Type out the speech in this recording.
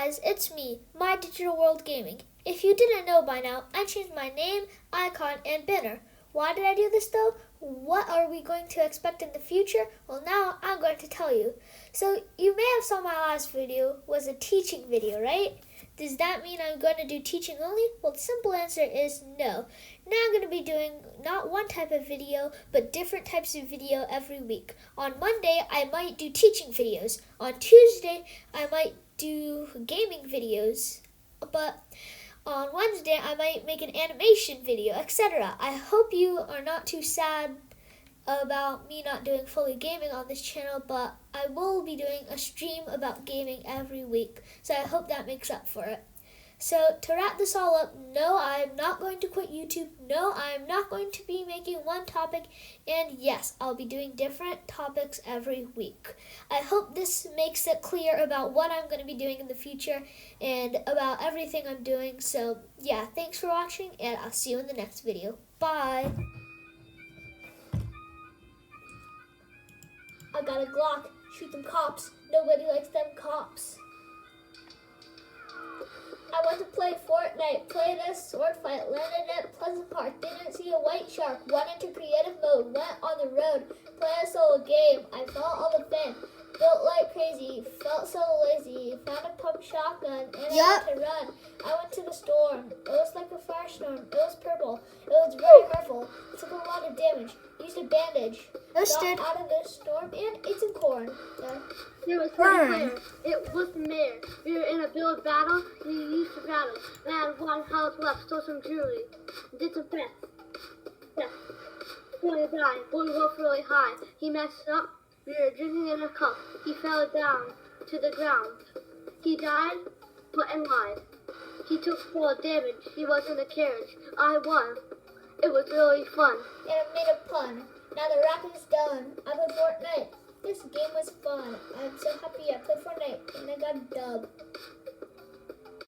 guys, it's me, My Digital World Gaming. If you didn't know by now, I changed my name, icon, and banner. Why did I do this though? What are we going to expect in the future? Well, now I'm going to tell you. So you may have saw my last video was a teaching video, right? Does that mean I'm going to do teaching only? Well, the simple answer is no. Now I'm going to be doing not one type of video, but different types of video every week. On Monday, I might do teaching videos. On Tuesday, I might do gaming videos. But on Wednesday, I might make an animation video, etc. I hope you are not too sad about me not doing fully gaming on this channel, but I will be doing a stream about gaming every week, so I hope that makes up for it. So to wrap this all up, no, I'm not going to quit YouTube. No, I'm not going to be making one topic, and yes, I'll be doing different topics every week. I hope this makes it clear about what I'm going to be doing in the future and about everything I'm doing. So yeah, thanks for watching, and I'll see you in the next video. Bye! I got a Glock. Shoot them cops. Nobody likes them cops. I went to play Fortnite. Played a sword fight. Landed at Pleasant Park. Didn't see a white shark. Went into creative mode. Went on the road. Played a solo game. I felt all the fame. Built like crazy. Felt so lazy. Found a pump shotgun. And I had to run. I went to the storm. It was like a firestorm. It was purple. It was very hurtful. Took a lot of damage. Used a bandage. Got out of the storm and ate some corn. There was 30 players. It was the mayor. We were in a build battle. We used to battle. I had one health left. Stole some jewelry. Did some theft. Boy died. Boy woke really high. He messed up. We were drinking in a cup. He fell down to the ground. He died, but and lied. He took full damage. He was in the carriage. I won. It was really fun. And I made a pun. Now the rap is done. I played Fortnite. This game was fun. I'm so happy I played Fortnite and I got a dub.